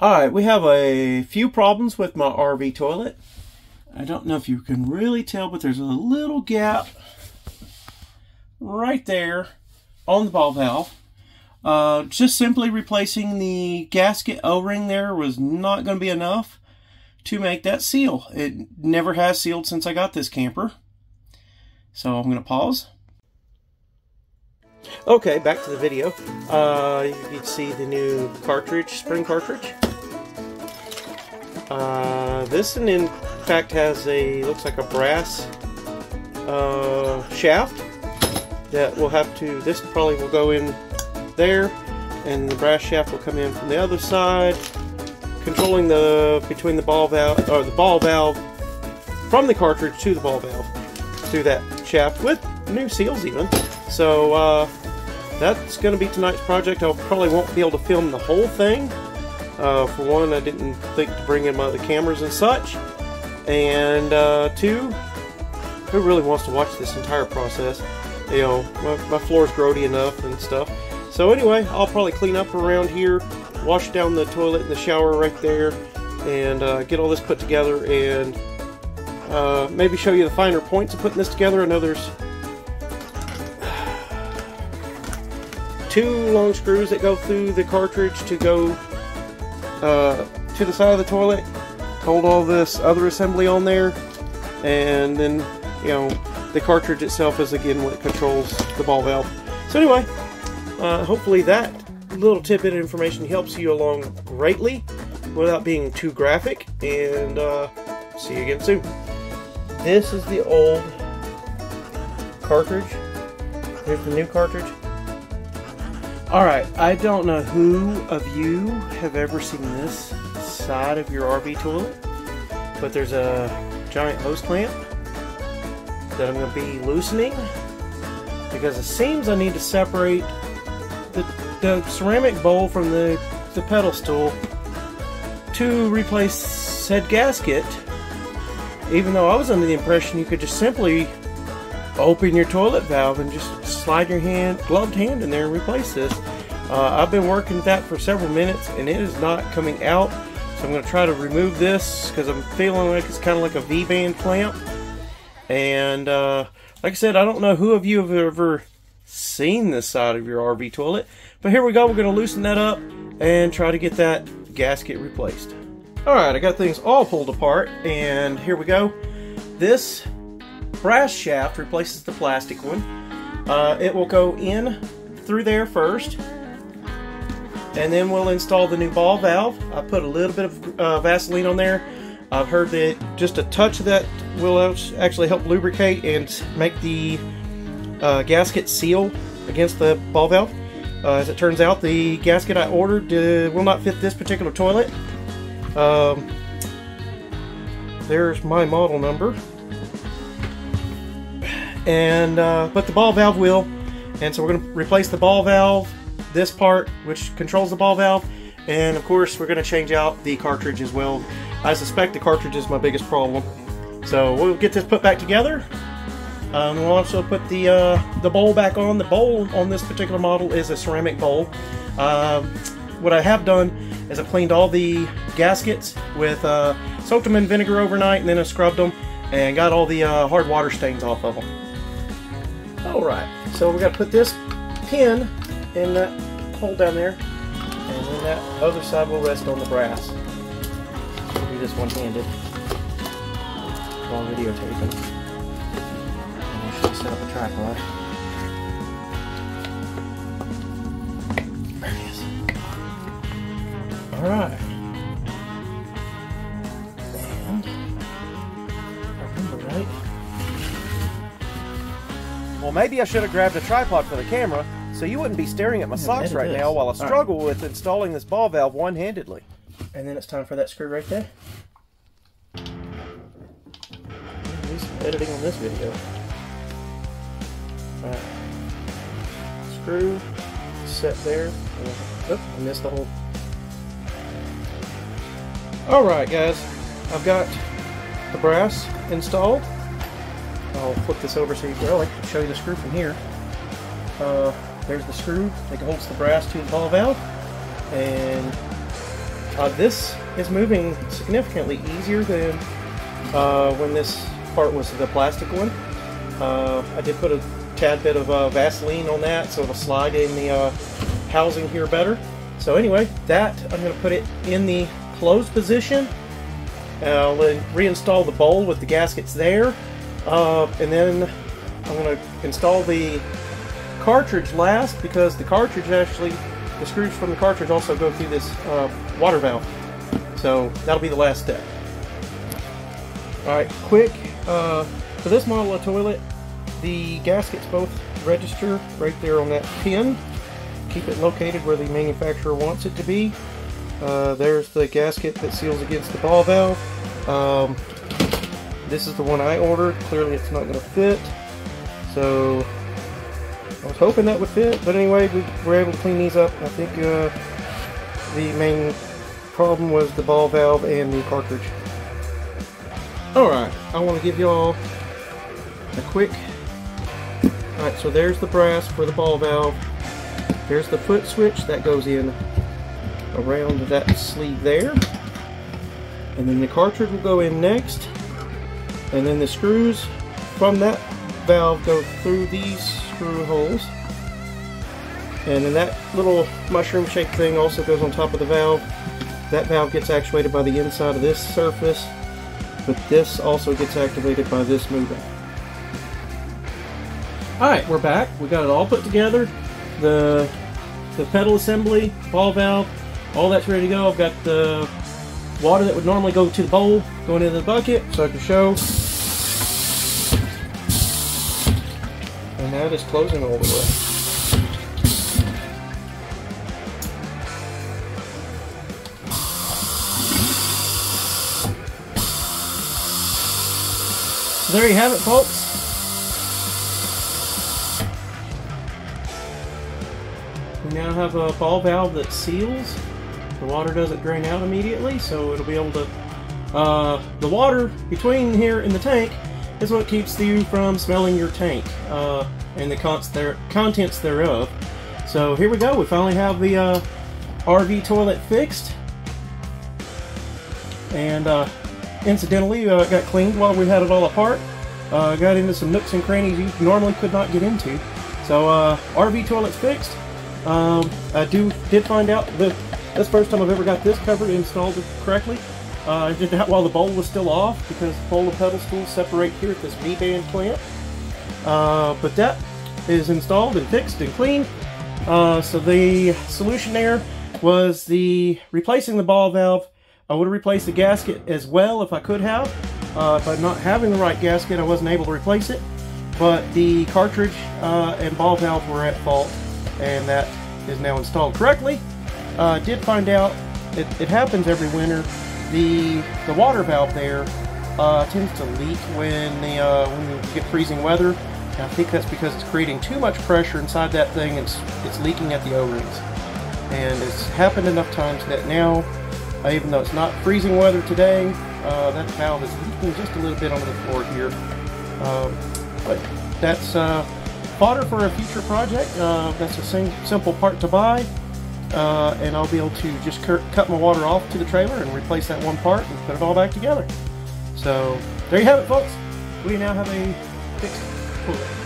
Alright, we have a few problems with my RV toilet. I don't know if you can really tell, but there's a little gap right there on the ball valve. Just simply replacing the gasket O-ring there was not going to be enough to make that seal. It never has sealed since I got this camper. So I'm going to pause. Okay, back to the video. You can see the new cartridge, spring cartridge. This one in fact has looks like a brass shaft that will have to, this probably will go in there, and the brass shaft will come in from the other side, controlling between the ball valve, or the ball valve from the cartridge to the ball valve through that shaft with new seals even. So that's going to be tonight's project. I probably won't be able to film the whole thing. For one, I didn't think to bring in my other cameras and such, and two, who really wants to watch this entire process? You know, my floor's grody enough and stuff. So anyway, I'll probably clean up around here, wash down the toilet and the shower right there, and get all this put together, and maybe show you the finer points of putting this together. I know there's 2 long screws that go through the cartridge to go to the side of the toilet, hold all this other assembly on there, and then, you know, the cartridge itself is again what controls the ball valve. So anyway, hopefully that little tidbit of information helps you along greatly without being too graphic, and see you again soon. This is the old cartridge. Here's the new cartridge. Alright, I don't know who of you have ever seen this side of your RV toilet, but there's a giant hose clamp that I'm going to be loosening, because it seems I need to separate the ceramic bowl from the pedestal to replace said gasket, even though I was under the impression you could just simply open your toilet valve and just slide your gloved hand in there and replace this. I've been working with that for several minutes and it is not coming out, so I'm going to try to remove this because I'm feeling like it's kind of like a V-band clamp. And like I said, I don't know who of you have ever seen this side of your RV toilet, but here we go. We're going to loosen that up and try to get that gasket replaced. Alright, I got things all pulled apart, and here we go. This brass shaft replaces the plastic one. It will go in through there first, and then we'll install the new ball valve. I put a little bit of Vaseline on there. I've heard that just a touch of that will actually help lubricate and make the gasket seal against the ball valve. As it turns out, the gasket I ordered will not fit this particular toilet. There's my model number. And but the ball valve will, and so we're going to replace the ball valve, this part which controls the ball valve, and of course we're going to change out the cartridge as well. I suspect the cartridge is my biggest problem, so we'll get this put back together. We'll also put the bowl back on. The bowl on this particular model is a ceramic bowl. What I have done is I've cleaned all the gaskets with soaked them in vinegar overnight, and then I scrubbed them and got all the hard water stains off of them. Alright, so we're going to put this pin in that hole down there, and then that other side will rest on the brass. We'll do this one-handed while videotaping. And I should set up a tripod. There it is. Alright. And, if I remember right, well, maybe I should have grabbed a tripod for the camera so you wouldn't be staring at my socks right now while I struggle with installing this ball valve one-handedly. And then it's time for that screw right there. Do some editing on this video. Alright. Screw set there. Oh, I missed the hole. Alright guys, I've got the brass installed. I'll flip this over so you can really show you the screw from here. There's the screw that holds the brass to the ball valve, and This is moving significantly easier than when this part was the plastic one. I did put a tad bit of Vaseline on that so it'll slide in the housing here better. So anyway, that I'm going to put it in the closed position. I'll reinstall the bowl with the gaskets there, and then I'm going to install the cartridge last, because the cartridge actually, the screws from the cartridge also go through this water valve. So that'll be the last step. Alright, quick, for this model of toilet, the gaskets both register right there on that pin. Keep it located where the manufacturer wants it to be. There's the gasket that seals against the ball valve. This is the one I ordered. Clearly it's not going to fit. So I was hoping that would fit, but anyway, we were able to clean these up. I think the main problem was the ball valve and the cartridge. Alright, I want to give y'all a quick... Alright, so there's the brass for the ball valve. There's the foot switch that goes in around that sleeve there. And then the cartridge will go in next. And then the screws from that valve go through these screw holes. And then that little mushroom shaped thing also goes on top of the valve. That valve gets actuated by the inside of this surface, but this also gets activated by this moving. Alright, we're back. We got it all put together. The pedal assembly, ball valve, all that's ready to go. I've got the water that would normally go to the bowl going into the bucket so I can show. And that is closing all the way. So there you have it, folks. We now have a ball valve that seals. The water doesn't drain out immediately, so it'll be able to... the water between here and the tank is what keeps you from smelling your tank and the contents thereof. So here we go. We finally have the RV toilet fixed. And incidentally, it got cleaned while we had it all apart. Got into some nooks and crannies you normally could not get into. So RV toilet's fixed. I did find out that this first time I've ever got this covered and installed correctly. I did that while the bowl was still off, because bowl and pedal stools separate here at this V-band clamp. But that is installed and fixed and clean. So the solution there was replacing the ball valve. I would have replaced the gasket as well if I could have. If I'm not having the right gasket, I wasn't able to replace it. But the cartridge and ball valve were at fault, and that is now installed correctly. Did find out it happens every winter. The water valve there tends to leak when you get freezing weather. And I think that's because it's creating too much pressure inside that thing. It's leaking at the O-rings, and it's happened enough times that now, even though it's not freezing weather today, that valve is leaking just a little bit onto the floor here. But that's fodder for a future project. That's a simple part to buy. And I'll be able to just cut my water off to the trailer and replace that one part and put it all back together. So there you have it, folks. We now have a fixed toilet.